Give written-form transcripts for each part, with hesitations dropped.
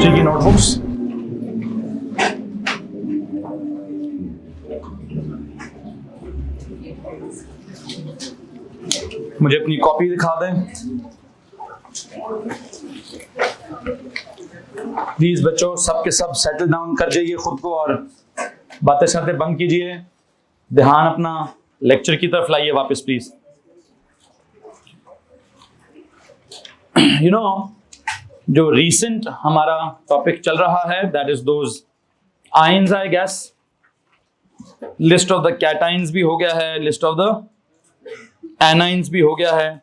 Chemistry की notebooks. मुझे अपनी कॉपी दिखा दें प्लीज। बच्चों सब के सब सेटल डाउन कर जाइए खुद को और बातें शातें बंद कीजिए। ध्यान अपना लेक्चर की तरफ लाइए वापस प्लीज। जो रीसेंट हमारा टॉपिक चल रहा है that is those ions I guess. List of the cations भी हो गया है, लिस्ट ऑफ द एनाइंस भी हो गया है।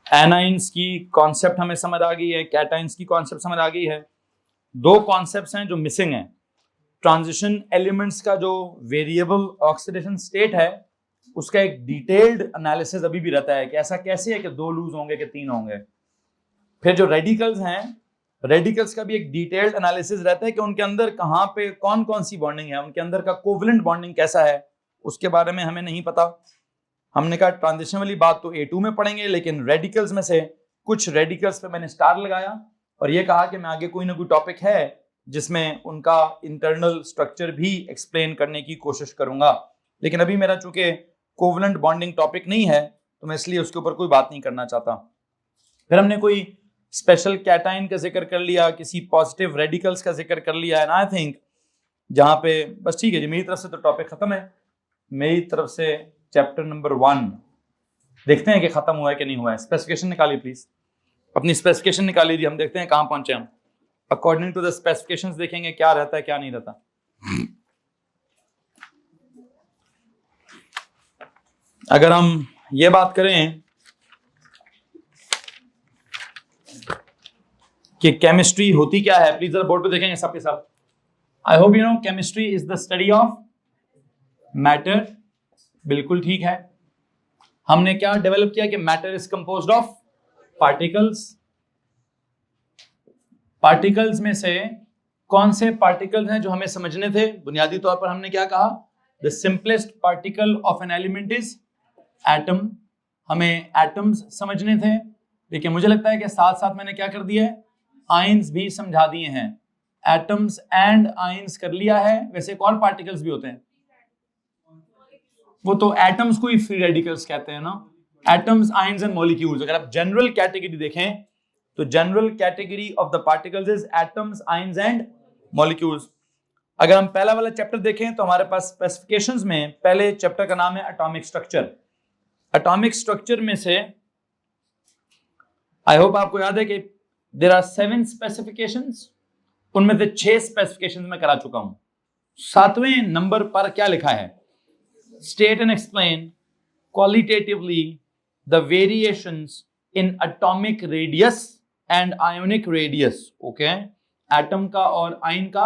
एनाइंस की कॉन्सेप्ट हमें समझ आ गई है, कैटाइंस की कॉन्सेप्ट समझ आ गई है। दो कॉन्सेप्ट्स हैं जो मिसिंग हैं। ट्रांजिशन एलिमेंट्स का जो वेरिएबल ऑक्सीडेशन स्टेट है उसका एक डिटेल्ड एनालिसिस अभी भी रहता है कि ऐसा कैसे है कि 2 लूज होंगे कि 3 होंगे। फिर जो रेडिकल्स हैं, रेडिकल्स का भी एक डिटेल्ड एनालिसिस रहता है कि उनके अंदर कहाँ पे कौन कौन सी बॉन्डिंग है, उनके अंदर का कोवलेंट बॉन्डिंग कैसा है, उसके बारे में हमें नहीं पता। हमने कहा ट्रांजिशन वाली बात तो A2 में पढ़ेंगे, लेकिन रेडिकल्स में से कुछ रेडिकल्स पे मैंने स्टार लगाया और ये कहा कि मैं आगे कोई ना कोई टॉपिक है जिसमें उनका इंटरनल स्ट्रक्चर भी एक्सप्लेन करने की कोशिश करूंगा। लेकिन अभी मेरा चूंकि कोवलेंट बॉन्डिंग टॉपिक नहीं है तो मैं इसलिए उसके ऊपर कोई बात नहीं करना चाहता। फिर हमने कोई स्पेशल कैटाइन का जिक्र कर लिया, किसी पॉजिटिव रेडिकल्स का जिक्र कर लिया। एंड आई थिंक जहां पे बस ठीक है जी, मेरी तरफ से तो टॉपिक खत्म है। मेरी तरफ से चैप्टर नंबर 1 देखते हैं कि खत्म हुआ है कि नहीं हुआ है। स्पेसिफिकेशन निकालिए प्लीज, अपनी स्पेसिफिकेशन निकाल लीजिए। हम देखते हैं कहां पहुंचे हम। अकॉर्डिंग टू द स्पेसिफिकेशंस देखेंगे क्या रहता है क्या नहीं रहता। अगर हम ये बात करें कि केमिस्ट्री होती क्या है, प्लीज जरा बोर्ड पे देखेंगे सबके सब। I hope you know chemistry is the study of matter. बिल्कुल ठीक है। हमने क्या डेवलप किया कि matter is composed of particles. Particles में से कौन से पार्टिकल्स हैं जो हमें समझने थे? बुनियादी तौर पर हमने क्या कहा, the simplest particle of an element is atom. हमें एटम्स समझने थे, लेकिन मुझे लगता है कि साथ साथ मैंने क्या कर दिया है, आयंस भी समझा दिए हैं। एटम्स एंड आयंस कर लिया है। वैसे एक और पार्टिकल्स भी होते हैं, वो तो एटम्स को ही फ्री रेडिकल्स कहते हैं ना। Atoms, ions and molecules. अगर आप जनरल कैटेगरी देखें तो general category of the particles is atoms, ions and molecules. अगर हम पहला वाला चैप्टर देखें तो हमारे पास स्पेसिफिकेशंस में पहले चैप्टर का नाम है एटॉमिक स्ट्रक्चर। एटॉमिक स्ट्रक्चर में से आई होप आपको याद है कि देयर आर 7 स्पेसिफिकेशंस, उनमें से 6 स्पेसिफिकेशंस मैं करा चुका हूं। 7वें नंबर पर क्या लिखा है, state and explain qualitatively the variations in atomic radius and ionic radius. Okay, atom का और आयन का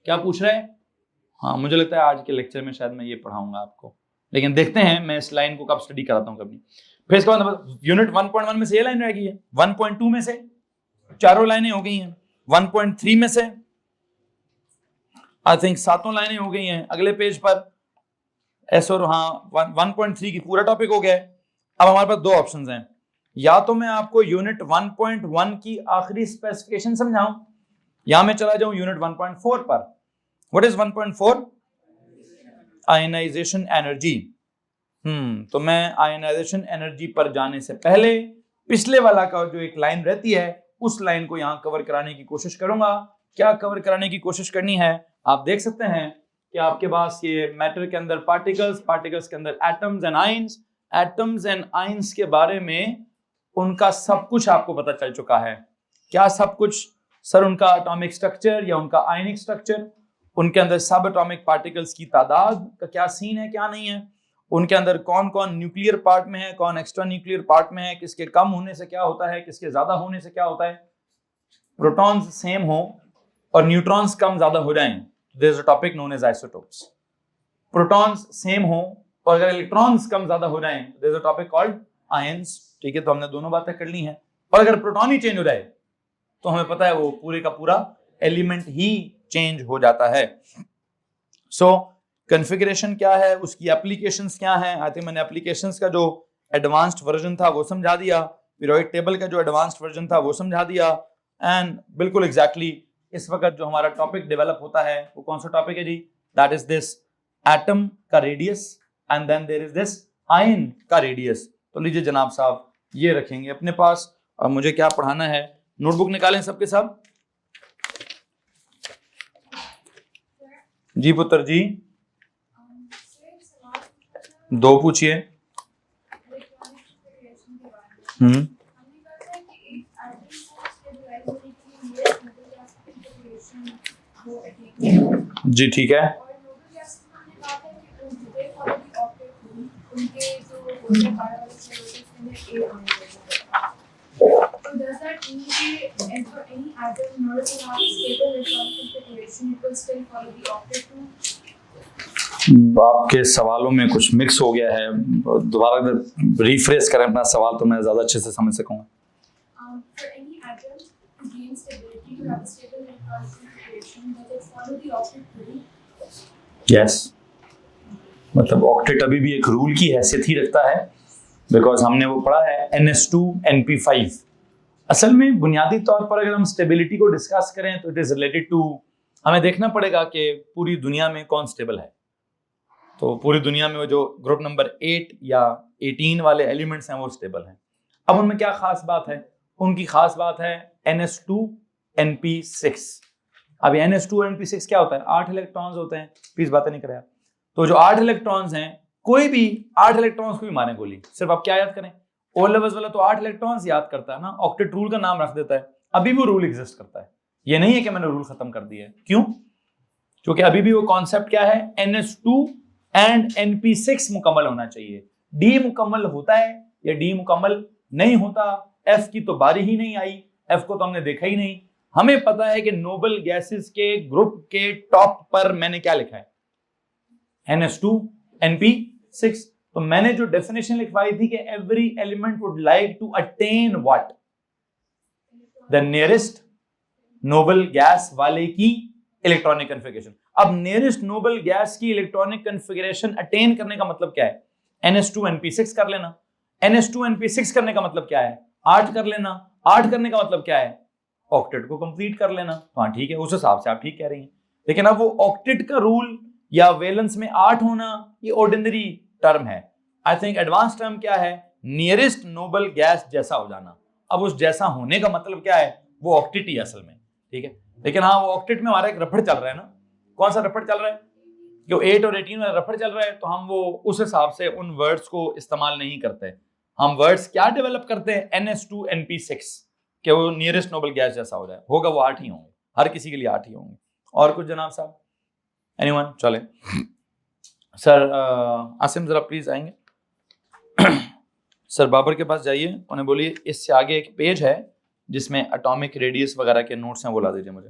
क्या पूछ रहे हैं? हाँ, मुझे लगता है आज के लेक्चर में शायद मैं ये पढ़ाऊंगा आपको, लेकिन देखते हैं मैं इस लाइन को कब स्टडी कराता हूं कभी। फिर इसके बाद यूनिट 1.1 में से ये लाइन रह गई है, 1.2 में से चारों लाइनें हो गई हैं, 1.3 में से आई थिंक 7 लाइनें हो गई हैं। अगले पेज पर एस और हाँ 1.3 की पूरा टॉपिक हो गया है। अब हमारे पास 2 ऑप्शंस हैं, या तो मैं आपको यूनिट 1.1 की आखिरी स्पेसिफिकेशन समझाऊं या मैं चला जाऊं यूनिट 1.4 पर। What is 1.4? Ionization energy. तो मैं आयनाइजेशन एनर्जी पर जाने से पहले पिछले वाला का जो एक लाइन रहती है उस लाइन को यहां कवर कराने की कोशिश करूंगा। क्या कवर कराने की कोशिश करनी है? आप देख सकते हैं कि आपके पास ये मैटर के अंदर पार्टिकल्स, पार्टिकल्स के अंदर atoms and ions, atoms and ions के बारे में उनका सब कुछ आपको पता चल चुका है। क्या सब कुछ? सर उनका एटॉमिक स्ट्रक्चर या उनका आयनिक स्ट्रक्चर, उनके अंदर सब एटॉमिक पार्टिकल्स की तादाद का क्या सीन है क्या नहीं है, उनके अंदर कौन कौन न्यूक्लियर पार्ट में है, कौन एक्स्ट्रा न्यूक्लियर पार्ट में है, किसके कम होने से क्या होता है, किसके ज्यादा होने से क्या होता है। प्रोटॉन्स सेम हो और न्यूट्रॉन्स कम ज्यादा हो जाएं, there is a topic known as isotopes. Protons same हो और अगर इलेक्ट्रॉन्स कम ज्यादा हो जाएं, there is a topic called ions. ठीक है, तो हमने दोनों बातें कर ली हैं। और अगर प्रोटॉन ही चेंज हो जाए तो हमें पता है वो पूरे का पूरा एलिमेंट ही चेंज हो जाता है। सो कॉन्फ़िगरेशन क्या है, उसकी एप्लीकेशंस क्या है। आई थिंक मैंने एप्लीकेशंस का जो एडवांस्ड वर्जन था वो समझा दिया, पीरियोडिक टेबल का जो एडवांस्ड वर्जन था वो समझा दिया, एंड बिल्कुल एग्जैक्टली इस वक्त जो हमारा टॉपिक डेवलप होता है वो कौन सा टॉपिक है जी? दैट इज दिस एटम का radius and then there is this ion का रेडियस। तो लीजिए जनाब साहब ये रखेंगे अपने पास। अब मुझे क्या पढ़ाना है, नोटबुक निकालें सबके सब। जी पुत्र जी, दो पूछिए। जी ठीक है। आपके सवालों में कुछ मिक्स हो गया है, दोबारा अगर रिफ्रेश करें अपना सवाल तो मैं ज्यादा अच्छे से समझ सकूंगा। यस, मतलब ऑक्टेट अभी भी एक रूल की हैसियत ही रखता है, बिकॉज हमने वो पढ़ा है NH2NP5। असल में बुनियादी तौर पर अगर हम स्टेबिलिटी को डिस्कस करें तो इट इज रिलेटेड टू, हमें देखना पड़ेगा कि पूरी दुनिया में कौन स्टेबल है। तो पूरी दुनिया में वो जो ग्रुप नंबर 8 या 18 वाले एलिमेंट्स हैं वो स्टेबल हैं। अब उनमें क्या खास बात है? उनकी खास बात है NH2NP6। अब NH2NP6 क्या होता है? 8 इलेक्ट्रॉन्स होते हैं, प्लीज बातें नहीं करें। तो जो 8 इलेक्ट्रॉन्स हैं, कोई भी 8 इलेक्ट्रॉन्स को भी मारे गोली, सिर्फ आप क्या याद करें? ओ लेवल्स वाला तो 8 इलेक्ट्रॉन्स याद करता है ना, ऑक्टेट रूल का नाम रख देता है। अभी भी रूल एग्जिस्ट करता है, ये नहीं है कि मैंने रूल खत्म कर दिया है। क्यों? क्योंकि अभी भी वो कॉन्सेप्ट क्या है, NH2 एंड NP6 मुकम्मल होना चाहिए। डी मुकम्मल होता है या डी मुकम्मल नहीं होता, एफ की तो बारी ही नहीं आई, एफ को तो हमने देखा ही नहीं। हमें पता है कि नोबल गैसेस के ग्रुप के टॉप पर मैंने क्या लिखा है, NH2NP6। तो मैंने जो डेफिनेशन लिखवाई थी कि every element would like to attain what, the nearest noble gas वाले की इलेक्ट्रॉनिक कन्फिगरेशन। अब नियरेस्ट नोबल गैस की इलेक्ट्रॉनिक कन्फिगरेशन अटेन करने का मतलब क्या है? NH2NP6 कर लेना। NH2NP6 करने का मतलब क्या है? 8 कर लेना। 8 करने का मतलब क्या है? ऑक्टेट को कंप्लीट कर लेना। हाँ ठीक है, उस हिसाब से आप ठीक कह रही हैं। लेकिन अब वो ऑक्टेट का रूल या वैलेंस में 8 होना ये ऑर्डिनरी टर्म है। आई थिंक एडवांस टर्म क्या है? नियरेस्ट नोबल गैस जैसा हो जाना। अब उस जैसा होने का मतलब क्या है? वो ऑक्टेट ही असल में, ठीक है। लेकिन हाँ, वो ऑक्टेट में हमारा एक रफड़ चल रहा है ना। कौन सा रफड़ चल रहा है? जो 8 और 18 में रफड़ चल रहा है, तो हम वो उस हिसाब से उन वर्ड्स को इस्तेमाल नहीं करते। हम वर्ड्स क्या डेवलप करते हैं? NH2NP6 कि वो नियरेस्ट नोबल गैस जैसा हो जाए। होगा वो 8 ही होंगे, हर किसी के लिए 8 ही होंगे। और कुछ जनाब साहब? एनीवन? चले सर, आसिम जरा प्लीज आएंगे। सर बाबर के पास जाइए, उन्हें बोलिए इससे आगे एक पेज है जिसमें एटॉमिक रेडियस वगैरह के नोट्स हैं, वो ला दीजिए मुझे।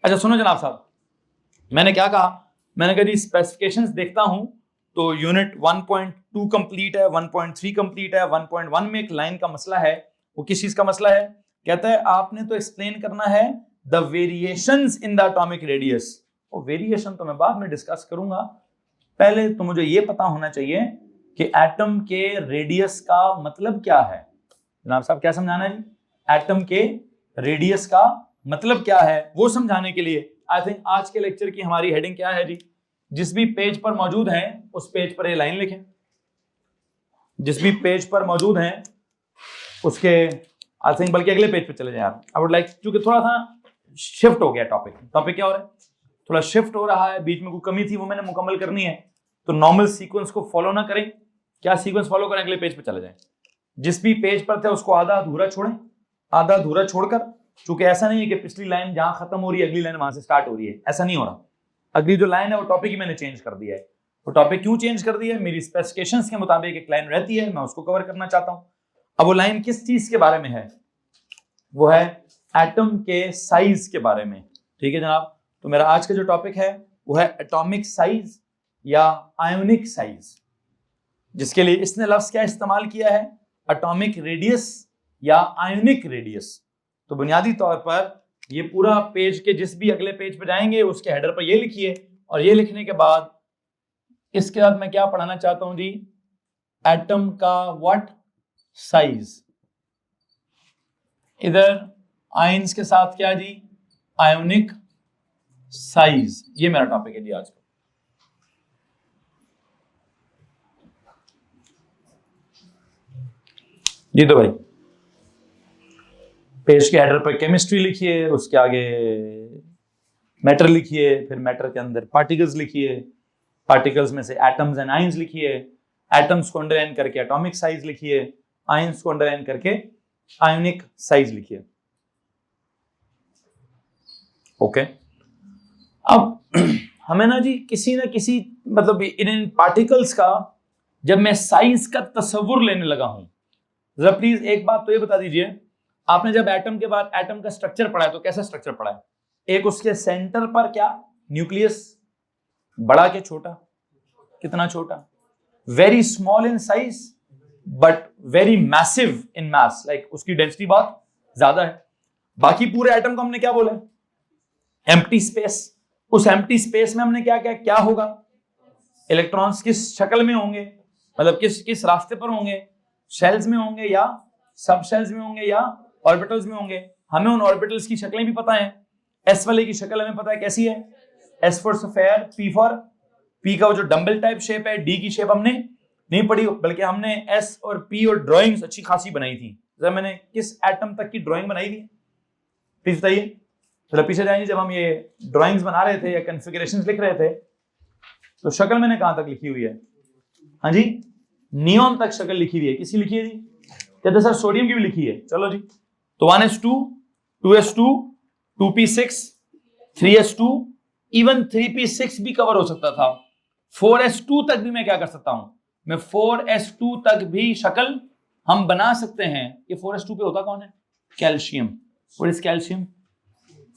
अच्छा सुनो जनाब साहब, मैंने क्या कहा? मैंने कहा जी स्पेसिफिकेशंस देखता हूं तो यूनिट 1.2 कंप्लीट है, 1.3 कंप्लीट है, 1.1 में एक लाइन का मसला है। वो किस चीज का मसला है? कहता है आपने तो एक्सप्लेन करना है the variations in the atomic radius. वो वेरिएशन तो मैं बाद में डिस्कस करूंगा, पहले तो मुझे ये पता होना चाहिए कि एटम के रेडियस का मतलब क्या है। जनाब साहब क्या समझाना है जी? एटम के रेडियस का मतलब क्या है वो समझाने के लिए आई थिंक आज के लेक्चर की हमारी हेडिंग क्या है जी? जिस भी पेज पर मौजूद है उस पेज पर ये लाइन लिखें। जिस भी पेज पर मौजूद है उसके आई थिंक, बल्कि अगले पेज पे चले जाए आप। आई वुड लाइक, क्योंकि थोड़ा सा शिफ्ट हो गया टॉपिक क्या हो रहा है, थोड़ा शिफ्ट हो रहा है, बीच में कोई कमी थी वो मैंने मुकम्मल करनी है। तो नॉर्मल सीक्वेंस को फॉलो ना करें। क्या सीक्वेंस फॉलो करें? अगले पेज पे चले जाएं। जिस भी पेज पर थे उसको आधा अधूरा छोड़ें, आधा अधूरा छोड़कर, चूंकि ऐसा नहीं है कि पिछली लाइन जहां खत्म हो रही है अगली लाइन वहां से स्टार्ट हो रही है, ऐसा नहीं हो रहा। अगली जो लाइन है वो टॉपिक ही मैंने चेंज कर दिया है। वो टॉपिक क्यों चेंज कर दिया है? मेरी स्पेसिफिकेशंस के मुताबिक एक लाइन रहती है, मैं उसको कवर करना चाहता हूं। अब वो लाइन किस चीज के बारे में है? वो है एटम के साइज के बारे में, ठीक है जनाब। तो मेरा आज का जो टॉपिक है वो है एटॉमिक साइज या आयोनिक साइज, जिसके लिए इसने लफ्ज क्या इस्तेमाल किया है? एटॉमिक रेडियस या आयोनिक रेडियस। तो बुनियादी तौर पर ये पूरा पेज के जिस भी अगले पेज पे जाएंगे उसके हेडर पर ये लिखिए, और ये लिखने के बाद इसके बाद मैं क्या पढ़ाना चाहता हूं जी? एटम का व्हाट साइज। इधर आयंस के साथ क्या जी, आयोनिक साइज। ये मेरा टॉपिक है जी आज का। जी तो भाई पेज के हेडर पर केमिस्ट्री लिखिए, उसके आगे मैटर लिखिए, फिर मैटर के अंदर पार्टिकल्स लिखिए, पार्टिकल्स में से एटम्स एंड आयंस लिखिए, एटम्स को अंडरलाइन करके एटॉमिक साइज लिखिए, आयंस को अंडरलाइन करके आयोनिक साइज लिखिए। ओके अब हमें ना जी किसी ना किसी मतलब इन पार्टिकल्स का जब मैं साइज का तस्वुर लेने लगा हूं, जरा प्लीज एक बात तो ये बता दीजिए, आपने जब एटम के बाद एटम का स्ट्रक्चर पढ़ा है तो कैसा स्ट्रक्चर पढ़ा है? एक उसके सेंटर पर क्या न्यूक्लियस, बड़ा के छोटा, कितना छोटा, very small in size but very massive in mass, like उसकी डेंसिटी बहुत ज्यादा है। बाकी पूरे एटम को हमने क्या बोला? Empty space. उस एम्प्टी स्पेस में हमने क्या क्या क्या होगा? इलेक्ट्रॉन्स किस शक्ल में होंगे, मतलब किस किस रास्ते पर होंगे, शेल्स में होंगे या सब शेल्स में होंगे या ऑर्बिटल्स में होंगे। हमें उन ऑर्बिटल्स की शक्लें भी पता है। एस वाले की शक्ल हमें पता है कैसी है, एस फॉर सफेयर, पी का वो जो डंबल टाइप शेप है, डी की शेप हमने नहीं पढ़ी, बल्कि हमने एस और पी और ड्राइंग्स अच्छी खासी बनाई थी। जरा मैंने किस एटम तक की ड्राइंग बनाई थी प्लीज बताइए। चलो पीछे जाइए, जब हम ये ड्राइंग्स बना रहे थे या कॉन्फ़िगरेशंस लिख रहे थे तो शक्ल मैंने कहां तक लिखी हुई है? हाँ जी, नियॉन तक शक्ल लिखी हुई है। किसी लिखी है जी? कहते सर सोडियम की भी लिखी है। चलो जी, तो 1s2, 2s2, 2p6, 3s2, even 3p6 भी कवर हो सकता था। 4s2 तक भी मैं क्या कर सकता हूं, मैं 4s2 तक भी शक्ल हम बना सकते हैं। ये 4s2 पे होता कौन है? Calcium. What is calcium?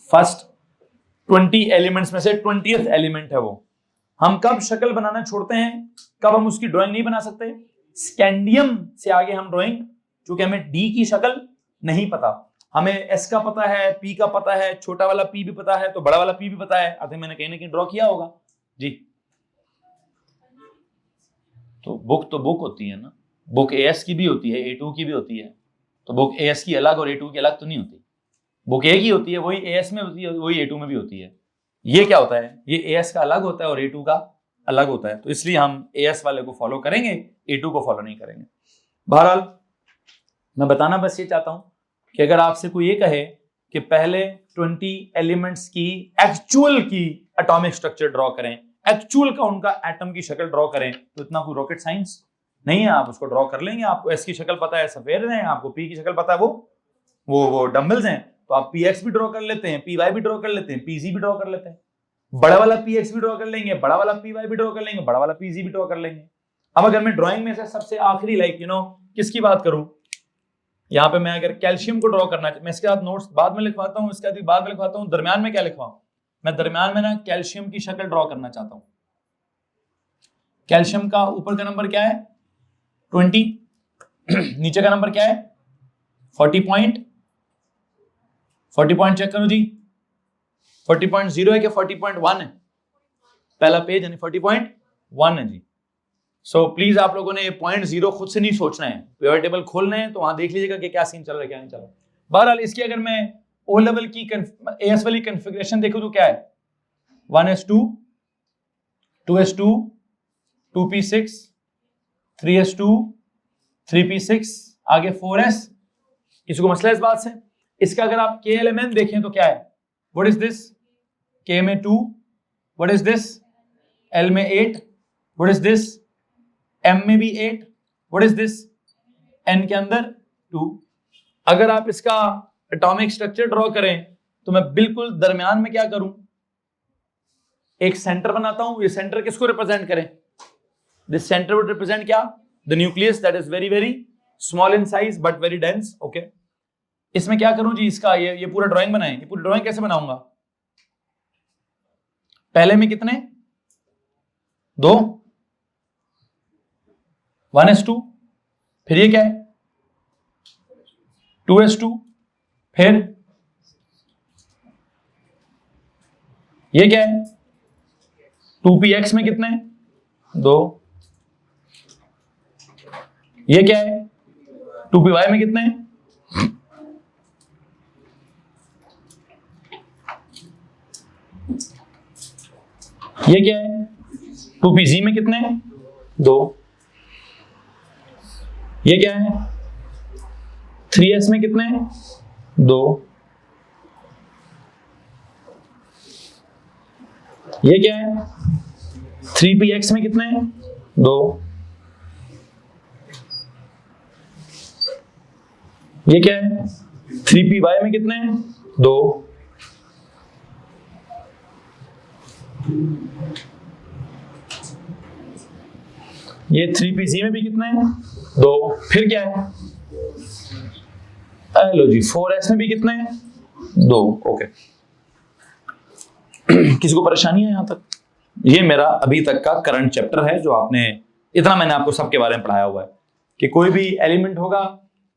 First 20 elements में से 20th एलिमेंट है वो। हम कब शक्ल बनाना छोड़ते हैं, कब हम उसकी ड्राइंग नहीं बना सकते? स्कैंडियम से आगे हम ड्राइंग, क्योंकि हमें डी की शक्ल नहीं पता, हमें एस का पता है, पी का पता है, छोटा वाला पी भी पता है, तो बड़ा वाला पी भी पता है। आई थिंक मैंने कहीं ना कहीं ड्रॉ किया होगा जी। तो बुक होती है ना, बुक एएस की भी होती है, ए2 की भी होती है। तो बुक एएस की अलग और ए2 की अलग तो नहीं होती। बुक ए की होती है, वही एएस में होती है, वही ए2 में भी होती है। ये क्या होता है, ये एएस का अलग होता है और ए2 का अलग होता है। तो इसलिए हम एएस वाले को फॉलो करेंगे, ए2 को फॉलो नहीं करेंगे। बहरहाल मैं बताना बस ये चाहता हूं कि अगर आपसे कोई ये कहे कि पहले 20 एलिमेंट्स की एक्चुअल की एटॉमिक स्ट्रक्चर ड्रॉ करें, एक्चुअल का उनका एटम की शक्ल ड्रॉ करें, तो इतना कोई रॉकेट साइंस नहीं है, आप उसको ड्रॉ कर लेंगे। आपको एस की शक्ल पता है, सफेद है, आपको पी की शक्ल पता है, वो डंबल्स हैं, तो आप पीएक्स भी ड्रॉ कर लेते हैं, पीवाई भी ड्रॉ कर लेते हैं, पीजी भी ड्रॉ कर लेते हैं, बड़ा वाला पीएक्स भी ड्रॉ कर लेंगे, बड़ा वाला पीवाई भी ड्रॉ कर लेंगे, बड़ा वाला पीजी भी ड्रॉ कर लेंगे। अब अगर मैं ड्राइंग में से सबसे आखिरी लाइक किसकी बात करूं, यहाँ पे मैं अगर कैल्शियम को ड्रॉ करना, मैं इसके बाद नोट्स बाद में लिखवाता हूँ, इसके बाद में लिखवाता हूँ, दरमियान में क्या लिखवाऊं, मैं दरमियान में ना कैल्शियम की शक्ल ड्रॉ करना चाहता हूं। कैल्शियम का ऊपर का नंबर क्या है? 20, नीचे का नंबर क्या है? 40 पॉइंट चेक करो जी, 40.0 है कि 40.1 है? पहला पेज यानी 40.1 है जी। सो प्लीज आप लोगों ने ये 0.0 खुद से नहीं सोचना है, पीरियड टेबल खोलना है तो वहां देख लीजिएगा कि क्या सीन चल रहा है क्या नहीं चल रहा। बहरहाल इसकी अगर मैं ओ लेवल की एएस वाली कॉन्फ़िगरेशन देखूं तो क्या है? 1s2, 2s2, 2p6, 3s2, 3p6, आगे 4s। किसी को मसला इस बात से? इसका अगर आप के एलिमेंट देखें तो क्या है? What is this? के में 2, व्हाट इज दिस? एल में 8, व्हाट इज दिस? एम में भी 8, व्हाट इज दिस? एन के अंदर 2। अगर आप इसका एटॉमिक स्ट्रक्चर ड्रॉ करें तो मैं बिल्कुल दरमियान में क्या करूं, एक सेंटर बनाता हूं। ये सेंटर किसको रिप्रेजेंट करें? दिस सेंटर वुड रिप्रेजेंट क्या? The nucleus that is very very small in size but very dense. Okay, इसमें क्या करूं जी, इसका ये पूरा ड्राइंग बनाएं। ये पूरी ड्राइंग कैसे बनाऊंगा? पहले में कितने? 2, 1s2, फिर ये क्या है? 2s2, फिर ये क्या है? 2px में कितने? 2। ये क्या है? 2py में कितने? ये क्या है? 2pz में कितने हैं? 2। ये क्या है? 3s में कितने हैं? 2। ये क्या है? 3px में कितने हैं? 2। ये क्या है? 3py में कितने हैं? 2। ये 3pz में भी कितने हैं? 2। फिर क्या है? लो जी, 4s में भी कितने हैं? 2। ओके। किसी को परेशानी है यहां तक? ये मेरा अभी तक का करंट चैप्टर है, जो आपने इतना मैंने आपको सबके बारे में पढ़ाया हुआ है कि कोई भी एलिमेंट होगा,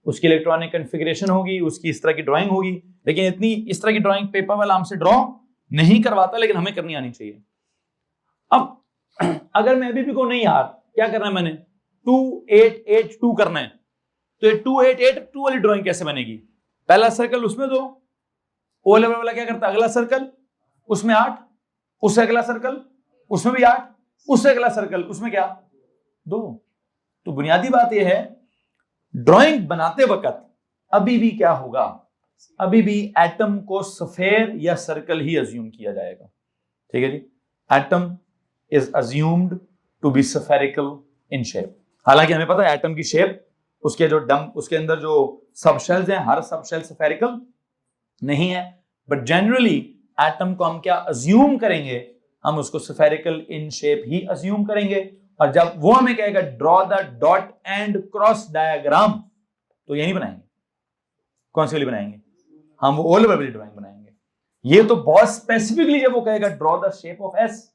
उसकी इलेक्ट्रॉनिक कॉन्फ़िगरेशन होगी, उसकी इस तरह की ड्राइंग होगी। लेकिन इतनी इस तरह की ड्राइंग पेपर वाला हमसे ड्रॉ नहीं करवाता, लेकिन हमें करनी आनी चाहिए। अब अगर मैं अभी भी को नहीं यार, क्या करना है मैंने? 2882 करना है, तो ये 2882 वाली ड्राइंग कैसे बनेगी? पहला सर्कल उसमें 2, ओ लेवल वाला क्या करता है? अगला सर्कल उसमें 8, उससे अगला सर्कल उसमें भी 8, उससे अगला सर्कल उसमें क्या? 2। तो बुनियादी बात यह है, ड्राइंग बनाते वक्त अभी भी क्या होगा? अभी भी एटम को सफेयर या सर्कल ही अज्यूम किया जाएगा। ठीक है जी, atom is assumed to be spherical in shape. हालांकि हमें पता है एटम की शेप, उसके जो उसके अंदर जो सब शेल्स हैं, हर सब शेल स्फेरिकल नहीं है, बट जनरली एटम को हम क्या अज्यूम करेंगे? हम उसको spherical in shape he assume करेंगे। और जब वो हमें कहेगा draw the dot and cross diagram, तो ये नहीं बनाएंगे। कौन सी वाली बनाएंगे? हम वो ओ लेवल वाली ड्राइंग बनाएंगे। ये तो बहुत स्पेसिफिकली जब वो कहेगा draw the shape of S,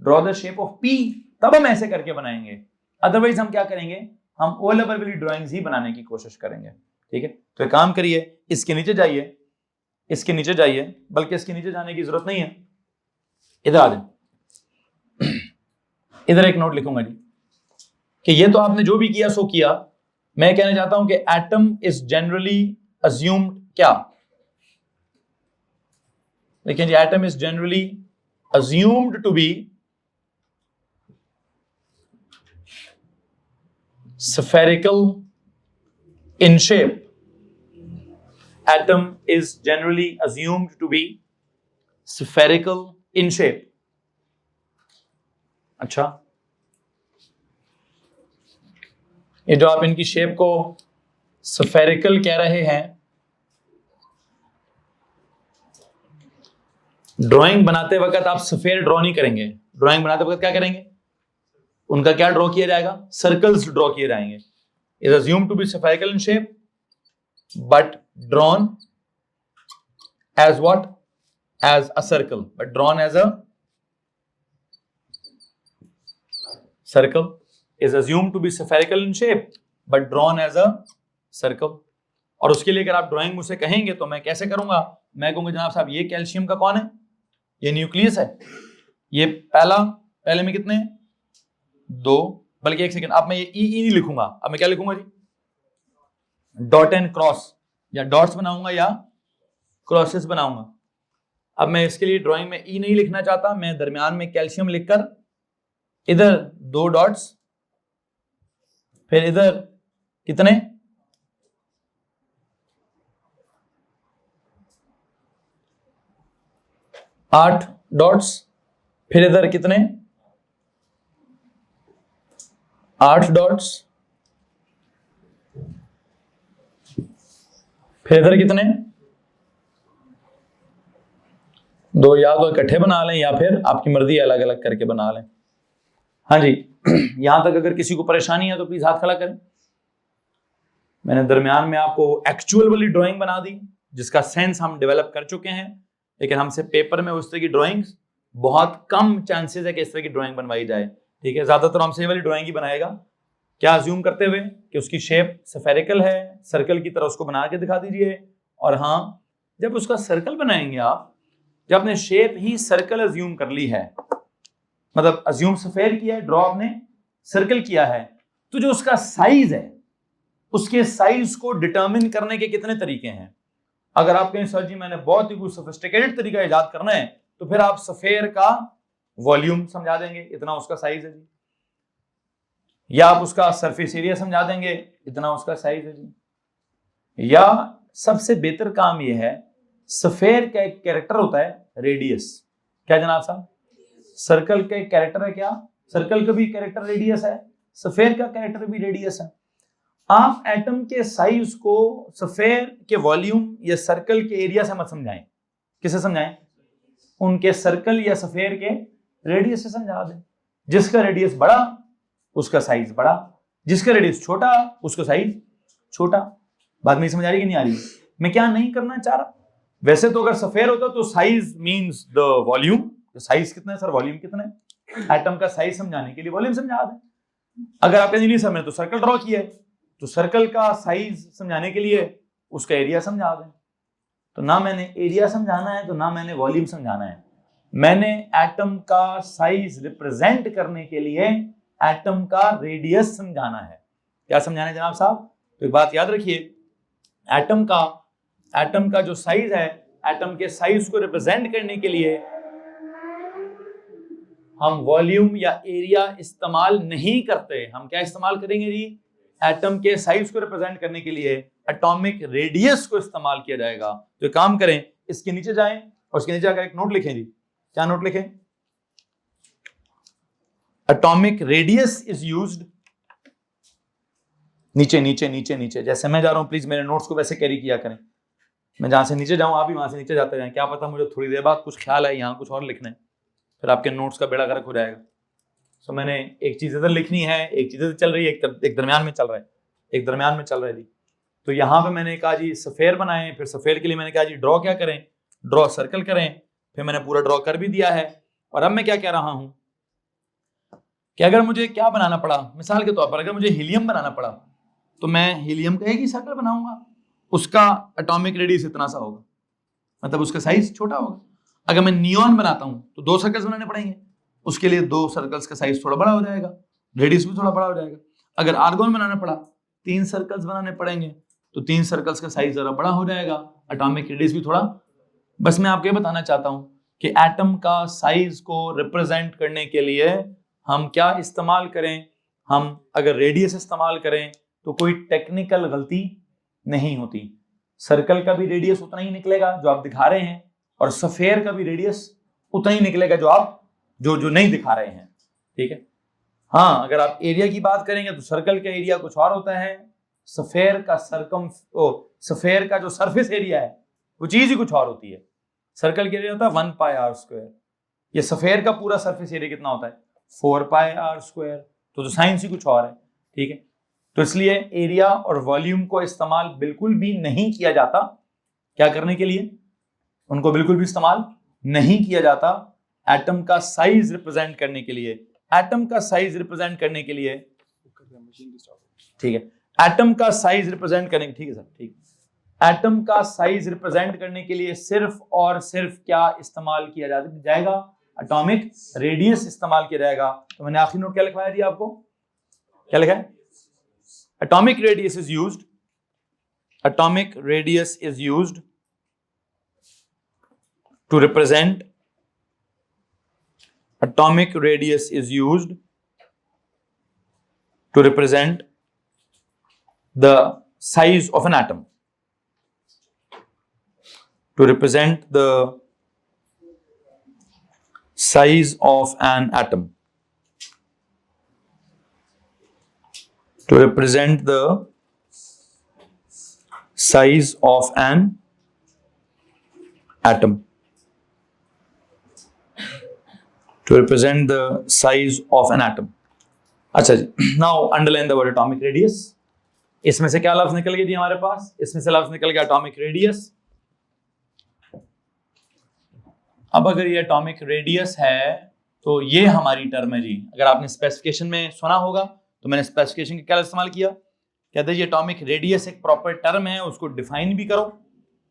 draw the shape of P, तब हम ऐसे करके बनाएंगे। अदरवाइज हम क्या करेंगे? हम ओ लेवल वाली ड्राइंग्स ही बनाने की कोशिश करेंगे। ठीक है, तो एक काम करिए, इसके नीचे जाइए, इसके नीचे जाइए, बल्कि इसके नीचे जाने की जरूरत नहीं है, इधर आ जाए। इधर एक नोट लिखूंगा जी कि ये तो आपने जो भी किया सो किया। मैं कहना चाहता हूं कि एटम इज जनरली अज्यूम्ड क्या? लेकिन जी, atom is generally assumed to be spherical in shape. Atom is generally assumed to be spherical in shape. अच्छा, ये जो आप इनकी शेप को spherical कह रहे हैं, ड्राइंग बनाते वक्त आप सफेयर ड्रॉ नहीं करेंगे। ड्राइंग बनाते वक्त क्या करेंगे? उनका क्या ड्रॉ किया जाएगा? सर्कल्स ड्रॉ किए जाएंगे। Is assumed to be spherical in shape but drawn as what? As a circle, but drawn as a circle. Is assumed to be spherical in shape but drawn as a circle. और उसके लिए अगर आप drawing मुझसे कहेंगे तो मैं कैसे करूंगा? मैं कहूंगा जनाब साहब, ये कैल्शियम का कौन है? ये न्यूक्लियस है। ये पहले में कितने हैं? 2। बल्कि एक सेकंड, अब मैं ये ई नहीं लिखूंगा, अब मैं क्या लिखूंगा जी? डॉट एंड क्रॉस, या डॉट्स बनाऊंगा या क्रॉसेस बनाऊंगा। अब मैं इसके लिए ड्राइंग में ई नहीं लिखना चाहता, मैं दरमियान में कैल्शियम लिखकर इधर 2 डॉट्स, फिर इधर कितने? 8 डॉट्स, फिर इधर कितने? 8 डॉट्स, फिर इधर कितने? 2। या तो इकट्ठे बना लें या फिर आपकी मर्जी अलग अलग करके बना लें। हाँ जी, यहां तक अगर किसी को परेशानी है तो प्लीज हाथ खड़ा करें। मैंने दरमियान में आपको एक्चुअल वाली ड्राइंग बना दी, जिसका सेंस हम डेवलप कर चुके हैं, लेकिन हमसे पेपर में उस तरह की ड्राइंग्स बहुत कम चांसेस है कि इस तरह की ड्राइंग बनवाई जाए। ठीक है, ज्यादातर हमसे ये वाली ड्राइंग ही बनाएगा। क्या अज्यूम करते हुए कि उसकी शेप स्फेरिकल है, सर्कल की तरह उसको बना के दिखा दीजिए। और हाँ, जब उसका सर्कल बनाएंगे आप, जब आपने शेप ही सर्कल अज्यूम कर ली है, मतलब अज्यूम स्फेयर किया है, ड्रॉ आपने सर्कल किया है, तो जो उसका साइज है, उसके साइज को डिटरमिन करने के कितने तरीके हैं? अगर आप कहें सर जी मैंने बहुत ही कुछ सोफिस्टिकेटेड तरीका इजाद करना है, तो फिर आप सफेयर का वॉल्यूम समझा देंगे, इतना उसका साइज है जी, या आप उसका सरफेस एरिया समझा देंगे, इतना उसका साइज है जी, या सबसे बेहतर काम यह है, सफेयर का एक कैरेक्टर होता है रेडियस। क्या जनाब साहब? सर्कल का एक कैरेक्टर है, क्या सर्कल का भी कैरेक्टर रेडियस है, सफेयर का कैरेक्टर भी रेडियस है। आप एटम के साइज को सफेयर के वॉल्यूम या सर्कल के एरिया से मत समझाएं। किसे समझाएं? उनके सर्कल या सफेयर के रेडियस से समझा दें। जिसका रेडियस बड़ा उसका साइज बड़ा, जिसका रेडियस छोटा उसका साइज छोटा। बात नहीं समझ आ रही कि नहीं आ रही? मैं क्या नहीं करना चाह रहा? वैसे तो अगर सफेयर होता तो size means the volume, size कितना है सर, वॉल्यूम कितना है। एटम का साइज समझाने के लिए वॉल्यूम समझा दें। अगर आपने नहीं समझा तो सर्कल ड्रॉ किया है, तो सर्कल का साइज समझाने के लिए उसका एरिया समझा दें। तो ना मैंने एरिया समझाना है तो ना मैंने वॉल्यूम समझाना है, मैंने एटम का साइज रिप्रेजेंट करने के लिए एटम का रेडियस समझाना है। क्या समझाना है जनाब साहब? तो एक बात याद रखिए, एटम का जो साइज है, एटम के साइज को रिप्रेजेंट करने के लिए हम वॉल्यूम या एरिया इस्तेमाल नहीं करते। हम क्या इस्तेमाल करेंगे जी? एटम के साइज को रिप्रेजेंट करने के लिए एटॉमिक रेडियस को इस्तेमाल किया जाएगा। तो काम करें, इसके नीचे जाएं और उसके नीचे जाकर एक नोट लिखें जी। क्या नोट लिखें? एटॉमिक रेडियस इज यूज्ड, नीचे नीचे नीचे नीचे, जैसे मैं जा रहा हूं प्लीज मेरे नोट्स को वैसे कैरी किया करें। मैं जहां से नीचे जाऊं आप भी वहां से नीचे जाते जाएं। क्या पता मुझे थोड़ी देर बाद कुछ ख्याल है यहाँ कुछ और लिखना है, फिर आपके नोट्स का बेड़ा गर्क हो जाएगा। सो मैंने एक चीज इधर लिखनी है, एक चीज इधर चल रही है, एक दरमियान में चल रहा है, एक दरमियान में चल रहा है जी। तो यहाँ पे मैंने कहा जी सफेयर बनाए, फिर सफेयर के लिए मैंने कहा जी ड्रॉ क्या करें, ड्रॉ सर्कल करें, फिर मैंने पूरा ड्रॉ कर भी दिया है। और अब मैं क्या कह रहा हूं कि अगर मुझे क्या बनाना पड़ा, मिसाल के तौर पर अगर मुझे हीलियम बनाना पड़ा तो मैं हीलियम का एक ही सर्कल बनाऊंगा, उसका एटॉमिक रेडियस इतना सा होगा, मतलब उसका साइज छोटा होगा। अगर मैं नियॉन बनाता हूं तो 2 सर्कल्स बनाने पड़ेंगे, उसके लिए 2 सर्कल्स का साइज थोड़ा बड़ा हो जाएगा, रेडियस भी थोड़ा बड़ा हो जाएगा। अगर आर्गोन बनाना पड़ा 3 सर्कल्स बनाने पड़ेंगे तो 3 सर्कल्स का साइज जरा बड़ा हो जाएगा, एटॉमिक रेडियस भी थोड़ा। बस मैं आपको ये बताना चाहता हूं कि एटम का साइज को रिप्रेजेंट करने के लिए हम क्या इस्तेमाल करें। हम अगर रेडियस इस्तेमाल करें तो कोई टेक्निकल गलती नहीं होती। सर्कल का भी रेडियस उतना ही निकलेगा जो आप दिखा रहे हैं, और सफेयर का भी रेडियस उतना ही निकलेगा जो आप जो नहीं दिखा रहे हैं। ठीक है। हाँ, अगर आप एरिया की बात करेंगे तो सर्कल का एरिया कुछ और होता है, सफेयर का जो सरफेस एरिया है वो चीज ही कुछ और होती है। सर्कल का एरिया होता है 1 पाई आर स्क्वायर, ये सफेयर का पूरा सरफेस एरिया कितना होता है 4 पाई आर स्क्वायर। तो साइंस ही कुछ और है। ठीक है। तो इसलिए एरिया और वॉल्यूम को इस्तेमाल बिल्कुल भी नहीं किया जाता। क्या करने के लिए? उनको बिल्कुल भी इस्तेमाल नहीं किया जाता एटम का साइज रिप्रेजेंट करने के लिए। एटम का साइज रिप्रेजेंट करने के लिए, ठीक है, एटम का साइज रिप्रेजेंट करने, ठीक है सर, ठीक, एटम का साइज रिप्रेजेंट करने के लिए सिर्फ और सिर्फ क्या इस्तेमाल किया जाएगा? एटॉमिक रेडियस इस्तेमाल किया जाएगा। तो मैंने आखिरी नोट क्या लिखवाया दिया आपको? क्या लिखा है? Atomic radius is used, atomic radius is used to represent, atomic radius is used to represent the size of an atom, to represent the size of an atom, to represent the size of an atom, to represent the size of an atom. अच्छा जी, now underline the word atomic radius. इसमें से क्या लफ्ज निकल गई थी हमारे पास? इसमें से लफ्ज निकल गया atomic radius। अब अगर ये atomic radius है तो ये हमारी टर्म है जी। अगर आपने स्पेसिफिकेशन में सुना होगा तो मैंने स्पेसिफिकेशन का क्या इस्तेमाल किया, कहते हैं ये atomic radius एक प्रॉपर टर्म है, उसको डिफाइन भी करो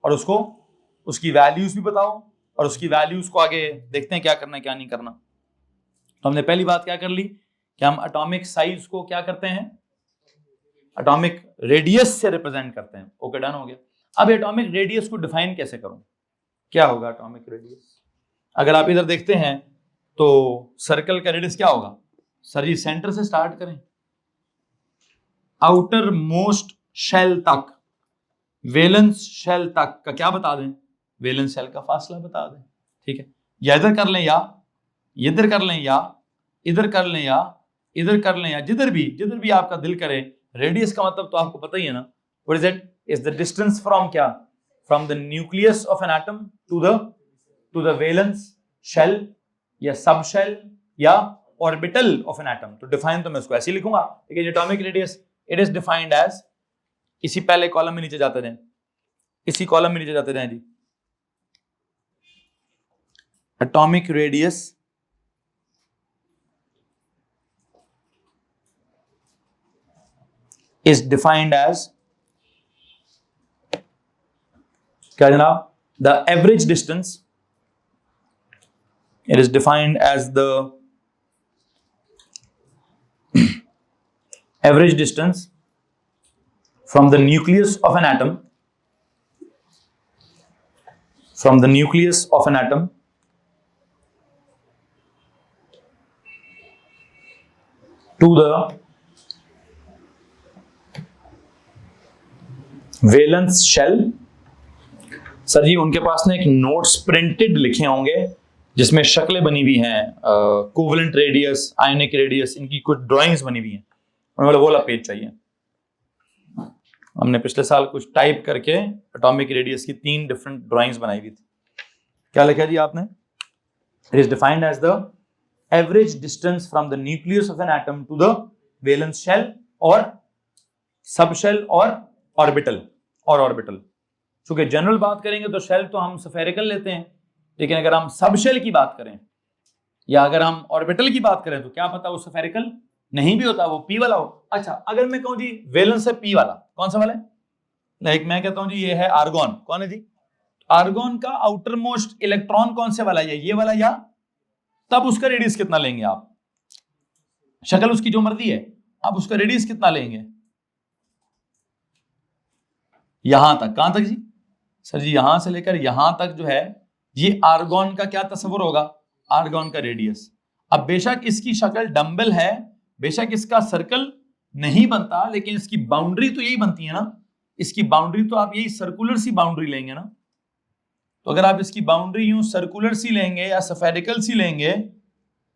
और उसको उसकी वैल्यूज भी बताओ, और उसकी वैल्यूज को आगे देखते हैं क्या करना है क्या नहीं करना। तो हमने पहली बात क्या कर ली कि हम एटॉमिक साइज को क्या करते हैं, एटॉमिक रेडियस से रिप्रेजेंट करते हैं। ओके, डन हो गया। अब एटॉमिक रेडियस को डिफाइन कैसे करूं? क्या होगा एटॉमिक रेडियस? अगर आप इधर देखते हैं तो सर्कल का रेडियस क्या होगा सर जी? सेंटर से स्टार्ट करें, आउटर मोस्ट शेल तक, वेलेंस शेल तक का क्या बता दें? वेलेंस शेल का फासला बता दें। ठीक है, या इधर कर लें या इधर कर लें या इधर कर लें या इधर कर लें या जिधर भी आपका दिल करे। रेडियस का मतलब तो आपको पता ही है ना, what is it? Is the distance from क्या? From the nucleus of an atom to the valence shell या सब शेल या ऑर्बिटल ऑफ एन एटम। तो डिफाइन तो मैं उसको ऐसे ही लिखूंगा, ठीक है। Atomic radius it is defined as, इसी पहले कॉलम में नीचे जाते रहें, इसी कॉलम में नीचे जाते रहें जी। Atomic radius is defined as क्या जनाब? The average distance. It is defined as the average distance from the nucleus of an atom, from the nucleus of an atom to the valence shell. Sir ji उनके पास ना एक notes printed लिखे होंगे जिसमें शक्लें बनी हुई हैं, कोवेलेंट रेडियस, आयनिक रेडियस, इनकी कुछ ड्राइंग्स बनी हुई हैं। उन्हें वो वाला पेज चाहिए। हमने पिछले साल कुछ टाइप करके एटॉमिक रेडियस की 3 डिफरेंट ड्राइंग्स बनाई हुई थी। क्या लिखा जी आपने? It is defined as the average distance from the nucleus of an atom to the valence shell और सब शेल और ऑर्बिटल। चूंकि जनरल बात करेंगे तो शेल तो हम स्फेरिकल लेते हैं, लेकिन अगर हम सब शेल की बात करें या अगर हम ऑर्बिटल की बात करें तो क्या पता वो स्फेरिकल नहीं भी होता, वो पी वाला हो। अच्छा, अगर मैं कहूं जी वेलेंस है पी वाला, कौन सा वाला है? लाइक मैं कहता हूं जी ये है आर्गॉन। कौन है जी? आर्गॉन का आउटर मोस्ट इलेक्ट्रॉन कौन से वाला है? ये वाला या? तब उसका रेडियस कितना लेंगे आप? शक्ल उसकी जो मर्जी है, आप उसका रेडियस कितना लेंगे? यहां तक। कहां तक जी? सर जी यहां से लेकर यहां तक जो है ये आर्गॉन का क्या तस्वर होगा? आर्गॉन का रेडियस। अब बेशक इसकी शक्ल डंबल है, बेशक इसका सर्कल नहीं बनता, लेकिन इसकी बाउंड्री तो यही बनती है ना। इसकी बाउंड्री तो आप यही सर्कुलर सी बाउंड्री लेंगे ना। तो अगर आप इसकी बाउंड्री यूं सर्कुलर सी लेंगे या स्फेरिकल सी लेंगे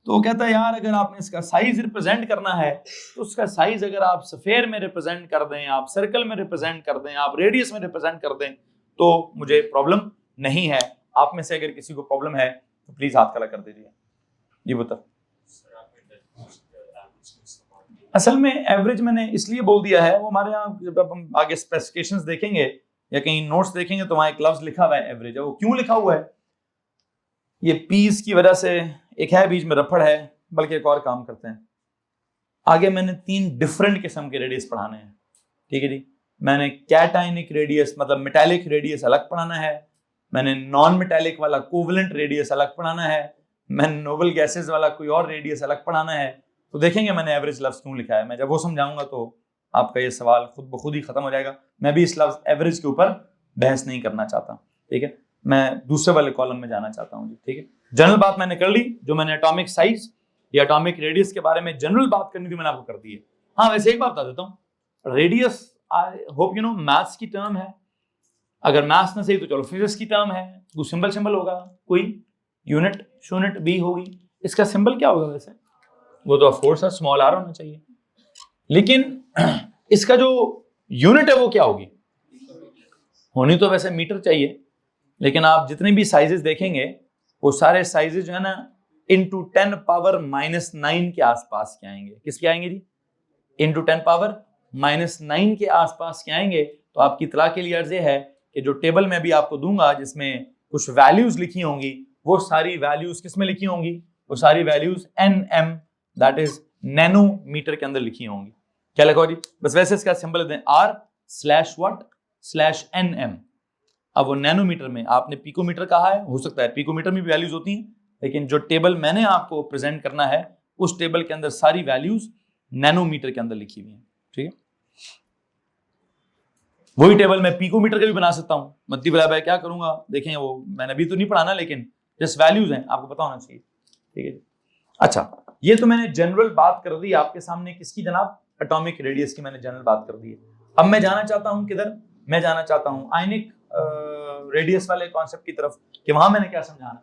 तो वो कहता है यार अगर आपने इसका साइज रिप्रेजेंट करना है तो उसका साइज अगर आप स्फेयर में रिप्रेजेंट कर दें, आप सर्कल में रिप्रेजेंट कर दें, आप रेडियस में रिप्रेजेंट कर दें तो मुझे प्रॉब्लम नहीं है। आप में से अगर किसी को प्रॉब्लम है तो प्लीज हाथ खड़ा कर दीजिए। जी बता। असल में एवरेज मैंने इसलिए बोल दिया है, वो हमारे यहाँ जब हम आगे स्पेसिफिकेशंस देखेंगे या कहीं नोट्स देखेंगे तो वहां एक लफ्ज लिखा हुआ है एवरेज। वो क्यों लिखा हुआ है? ये पीस की वजह से एक है बीच में रफड़ है, बल्कि एक और काम करते हैं। आगे मैंने 3 डिफरेंट किस्म के रेडियस पढ़ाने हैं, ठीक है जी। मैंने कैटायनिक रेडियस मतलब मेटालिक रेडियस अलग पढ़ाना है, मैंने नॉन मेटालिक वाला कोवेलेंट रेडियस अलग पढ़ाना है, मैंने नोबल गैसेस वाला कोई और रेडियस अलग पढ़ाना है। तो देखेंगे मैंने एवरेज लफ्ज क्यों लिखा है। मैं जब वो समझाऊंगा तो आपका ये सवाल खुद ब खुद ही खत्म हो जाएगा। मैं भी इस लफ्ज एवरेज के ऊपर बहस नहीं करना चाहता, ठीक है। मैं दूसरे वाले कॉलम में जाना चाहता हूँ जी, ठीक है। जनरल बात मैंने कर ली, जो मैंने एटॉमिक साइज या एटॉमिक रेडियस के बारे में जनरल बात करनी थी मैंने आपको कर दी है। हाँ वैसे एक बात बता देता हूँ, radius I hope you know maths की टर्म है। अगर मैथ्स ना सही तो चलो फिजिक्स की टर्म है, वो सिंबल होगा, कोई यूनिट शूनिट भी होगी। इसका सिंबल क्या होगा वैसे? वो तो ऑफ कोर्स स्मॉल आर होना चाहिए, लेकिन इसका जो यूनिट है वो क्या होगी? होनी तो वैसे मीटर चाहिए, लेकिन आप जितने भी साइजेस देखेंगे वो सारे साइजेस जो है ना इंटू 10 पावर -9 के आसपास के आएंगे। किसके आएंगे जी? इंटू 10 पावर -9 के आसपास के आएंगे। तो आपकी इतला के लिए अर्ज है कि जो टेबल में भी आपको दूंगा जिसमें कुछ वैल्यूज लिखी होंगी, वो सारी वैल्यूज किस में लिखी होंगी? वो सारी values NM that is nanometre के अंदर लिखी होंगी। क्या लिखा हो जी? बस वैसे इसका सिंबल दें R/what/NM। अब वो नैनोमीटर में आपने पिकोमीटर कहा है, हो सकता है पिकोमीटर में भी वैल्यूज होती हैं, लेकिन जो टेबल मैंने आपको प्रेजेंट करना है उस टेबल के अंदर सारी वैल्यूज नैनोमीटर के अंदर लिखी हुई हैं, ठीक है। वही टेबल मैं पिकोमीटर का भी बना सकता हूं। मध्य बराबर क्या करूंगा देखें, वो मैंने अभी तो नहीं पढ़ाना, लेकिन जस्ट वैल्यूज हैं, आपको पता होना चाहिए। ठीक है। अच्छा, ये तो मैंने जनरल बात कर दी आपके सामने, किसकी जनाब? एटॉमिक रेडियस की मैंने जनरल बात कर दी है। अब मैं जाना चाहता हूं किधर? मैं जाना चाहता हूं आयनिक रेडियस वाले कॉन्सेप्ट की तरफ, कि वहां मैंने क्या समझाना।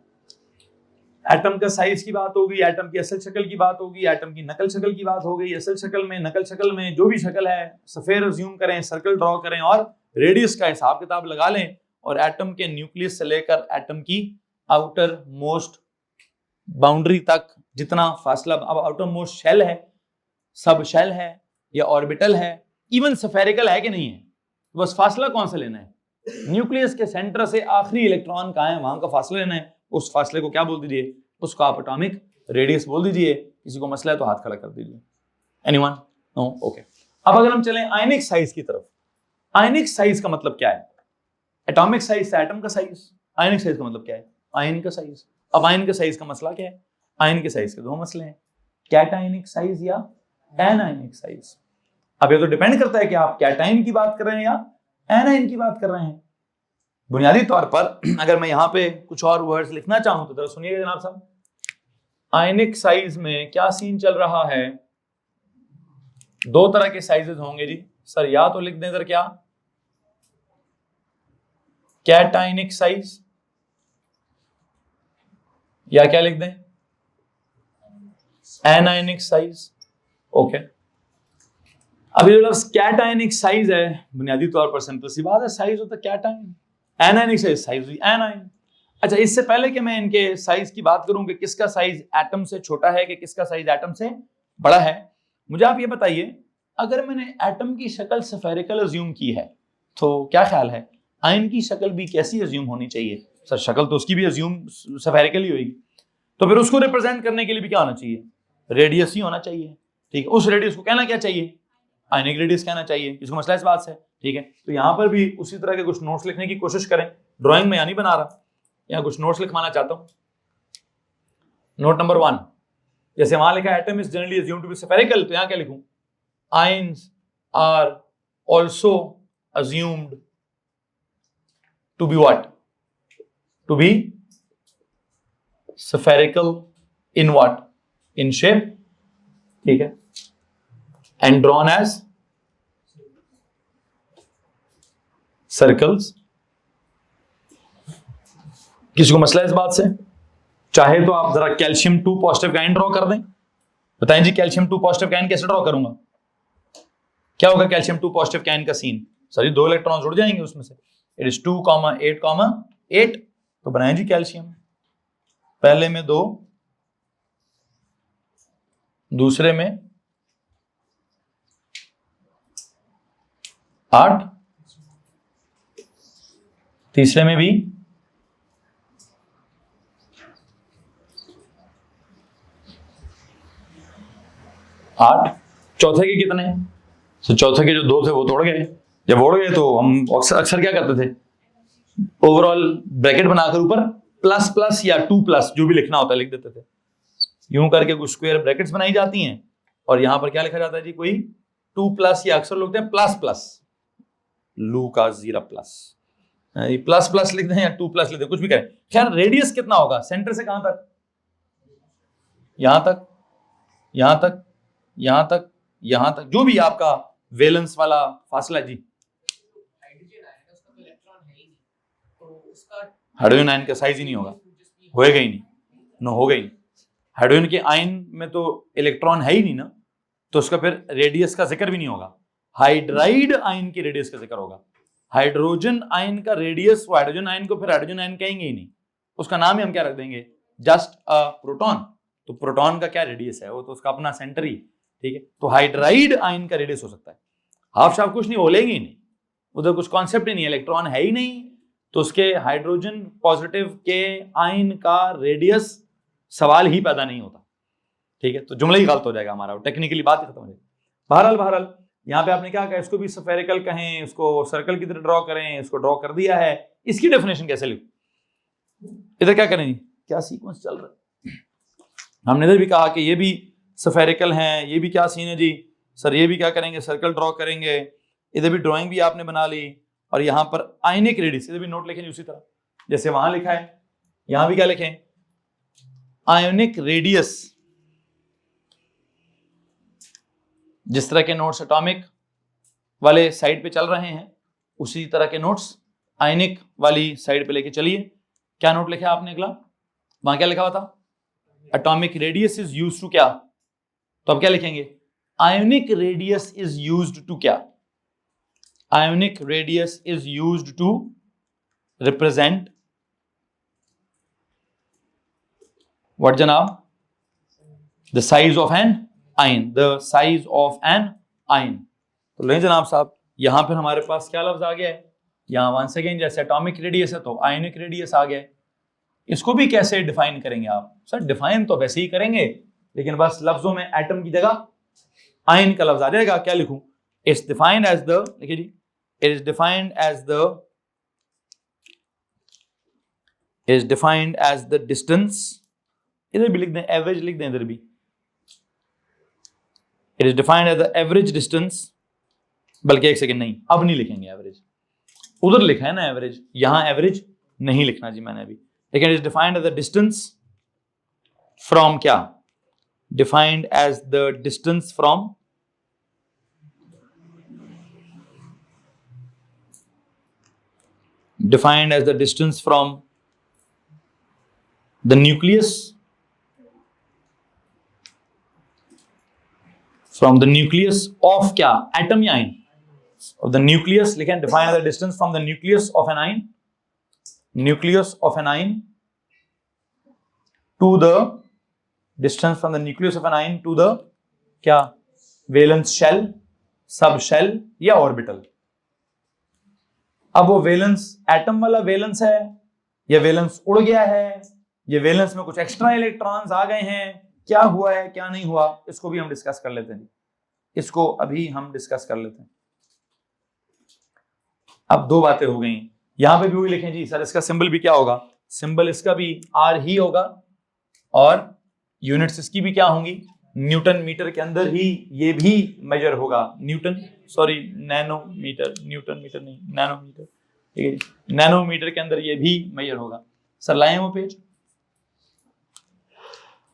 एटम का साइज की बात होगी, एटम की असल शक्ल की बात होगी, एटम की नकल शक्ल की बात हो गई। असल शक्ल में, नकल शक्ल में जो भी शक्ल है, सफेयर अज्यूम करें, सर्कल ड्रॉ करें और रेडियस का हिसाब किताब लगा लें, और एटम के न्यूक्लियस से लेकर एटम की आउटर मोस्ट बाउंड्री तक जितना फासला, अब आउटर मोस्ट शेल है, सब शेल है या ऑर्बिटल है, इवन स्फेरिकल है कि नहीं है, बस फासला कौन सा लेना है? न्यूक्लियस के सेंटर से आखिरी इलेक्ट्रॉन कहाँ है वहां का फासला लेना है। उस फासले को क्या बोल दीजिए? उसको आप एटॉमिक रेडियस बोल दीजिए। किसी को मसला है तो हाथ खड़ा कर दीजिए। एनीवन? नो? ओके। अब अगर हम चलें आयनिक साइज की तरफ, आयनिक साइज का मतलब क्या है? एटॉमिक साइज से एटम का साइज, आयनिक साइज का मतलब क्या है? आयन का साइज। अब आयन के साइज का मसला क्या है? आयन के साइज के दो मसले हैं, कैटायनिक साइज या एनायनिक साइज। अब ये तो डिपेंड करता है कि आप कैटायन की बात कर रहे हैं या एनायन की बात कर रहे हैं। बुनियादी तौर पर अगर मैं यहां पे कुछ और वर्ड्स लिखना चाहूं तो जरा सुनिएगा जनाब साहब, आयनिक साइज में क्या सीन चल रहा है? दो तरह के साइजेस होंगे जी सर, या तो लिख दें सर क्या, कैटायनिक साइज, या क्या लिख दें, एनायनिक साइज। ओके। अब ये लफ्ज कैटायनिक साइज है, बुनियादी तौर पर सिंपल सी बात है, साइज होता है कैटायन, एनायनिक साइज हुई एनायन। अच्छा, इससे पहले कि मैं इनके साइज की बात करूं कि किसका साइज एटम से छोटा है कि किसका साइज एटम से बड़ा है, मुझे आप ये बताइए, अगर मैंने एटम की शक्ल स्फेरिकल अज्यूम की है तो क्या ख्याल है आयन की शक्ल भी कैसी अज्यूम होनी चाहिए? सर शक्ल तो उसकी भी अज्यूम स्फेरिकल ही होगी, तो फिर उसको रिप्रेजेंट करने के लिए भी क्या होना चाहिए? रेडियस ही होना चाहिए। ठीक है, उस रेडियस को कहना क्या चाहिए? आयनिक रेडियस कहना चाहिए। इसको मसला इस बात से, ठीक है। तो यहां पर भी उसी तरह के कुछ नोट्स लिखने की कोशिश करें। ड्राइंग में नहीं बना रहा, यहाँ कुछ नोट्स लिखवाना चाहता हूं। नोट नंबर 1, जैसे वहां लिखा atom is generally assumed to be spherical, तो यहां क्या लिखूं? Ions are also assumed to be what? To be spherical in what? In shape, ठीक है, and drawn as circles। किसी को मसला है इस बात से? चाहे तो आप जरा कैल्शियम 2 पॉजिटिव का आयन ड्रॉ कर दें। बताएं जी, कैल्शियम 2 पॉजिटिव का आयन कैसे ड्रॉ करूंगा? क्या होगा कैल्शियम 2 पॉजिटिव का आयन का सीन? सर 2 इलेक्ट्रॉन जुड़ जाएंगे उसमें से, इट इज 2,8,8। तो बनाएं जी कैल्शियम, पहले में 2, दूसरे में 8, तीसरे में भी 8, चौथे के कितने? तो चौथे के जो 2 थे वो तोड़ गए। जब उड़ गए तो हम अक्सर क्या करते थे, ओवरऑल ब्रैकेट बनाकर ऊपर प्लस प्लस या 2+ जो भी लिखना होता है लिख देते थे। यूं करके कुछ स्क्वायर ब्रैकेट्स बनाई जाती हैं और यहां पर क्या लिखा जाता है जी, कोई 2+ या अक्सर लोग प्लस प्लस, लू का जीरा प्लस, प्लस प्लस लिख दें या 2+ लिख दें, कुछ भी करें। खैर रेडियस कितना होगा सेंटर से कहां तक? यहां तक, यहां तक, यहां तक, यहां तक, जो भी आपका वैलेंस वाला फासला जी। हाइड्रोजन आयन का साइज ही नहीं होगा, होएगा ही नहीं, नो होगा ही नहीं। हाइड्रोजन के आयन में तो इलेक्ट्रॉन है ही नहीं ना, तो उसका फिर रेडियस का जिक्र भी नहीं होगा। हाइड्राइड आयन की रेडियस का जिक्र होगा। हाइड्रोजन आयन का रेडियस, वो हाइड्रोजन आयन को फिर हाइड्रोजन आयन कहेंगे ही नहीं, उसका नाम ही हम क्या रख देंगे, जस्ट अ प्रोटॉन। तो प्रोटॉन का क्या रेडियस है, वो तो उसका अपना सेंटर ही, ठीक है। तो हाइड्राइड आयन का रेडियस हो सकता है, हाफ शाफ कुछ नहीं, बोलेंगे ही नहीं, उधर कुछ कॉन्सेप्ट ही नहीं, इलेक्ट्रॉन है ही नहीं, तो उसके हाइड्रोजन पॉजिटिव के आयन का रेडियस सवाल ही पैदा नहीं होता, ठीक है। तो जुमला ही गलत हो जाएगा हमारा, टेक्निकली बात ही खत्म हो जाएगी। बहरहाल यहाँ पे आपने क्या कहा, इसको भी स्फेरिकल कहें, इसको सर्कल की तरह ड्रॉ करें, इसको ड्रॉ कर दिया है, इसकी डेफिनेशन कैसे लिखूं? इधर क्या करें, क्या सीक्वेंस चल रहा है? हमने इधर भी कहा कि ये भी स्फेरिकल हैं, ये भी क्या सीन है जी सर, ये भी क्या करेंगे, सर्कल ड्रॉ करेंगे। इधर भी ड्राइंग भी आपने बना ली, और यहां पर आयनिक रेडियस, इधर भी नोट लिखेंगे उसी तरह जैसे वहां लिखा है, यहां भी क्या लिखें, आयोनिक रेडियस, जिस तरह के नोट्स एटॉमिक वाले साइड पे चल रहे हैं उसी तरह के नोट्स आयनिक वाली साइड पे लेके चलिए। क्या नोट लिखा आपने अगला? वहां क्या लिखा हुआ था? Atomic radius is used to क्या? तो अब क्या लिखेंगे? Ionic radius is used to क्या? Ionic radius is used to represent what जनाब? The size of an ion, the size of an ion. तो ले जनाब साहब, यहां पर हमारे पास क्या लफ्ज आ गया है? यहां वंस अगेन जैसे एटॉमिक रेडियस है तो आयोनिक रेडियस आ गया है। इसको भी कैसे डिफाइन करेंगे आप? सर डिफाइन तो वैसे ही करेंगे, लेकिन बस लफ्जों में एटम की जगह आयन का लफ्ज आ जाएगा। क्या लिखूं? इट्स डिफाइंड एज द, देखिए जी, it is defined as the distance, इधर भी लिख दें, एवरेज लिख दें इधर भी। It is defined as the average distance, बल्कि एक सेकेंड नहीं, अब नहीं लिखेंगे एवरेज, उधर लिखा है ना एवरेज, यहां एवरेज नहीं लिखना जी मैंने अभी। लेकिन it is defined as the distance from क्या? Defined as the distance from the nucleus, from the nucleus of क्या? एटम या आयन? of the nucleus, लिखें define the distance from the nucleus of an ion, nucleus of an ion to the distance from the nucleus of an ion to the क्या? valence shell, सब shell या orbital. अब वो valence atom वाला valence है या valence उड़ गया है या वैलेंस में कुछ एक्स्ट्रा इलेक्ट्रॉन्स आ गए हैं, क्या हुआ है क्या नहीं हुआ, इसको भी हम डिस्कस कर लेते हैं। इसको अभी हम डिस्कस कर लेते हैं। अब दो बातें हो गई, यहां पे भी वही लिखें जी सर, इसका सिंबल भी क्या होगा? सिंबल इसका भी आर ही होगा और यूनिट्स इसकी भी क्या होंगी? न्यूटन मीटर के अंदर ही ये भी मेजर होगा। Newton, sorry nanometre, newton metre नहीं, नैनोमीटर, ठीक है, नैनोमीटर के अंदर ये भी मेजर होगा। सर लाएं वो पेज।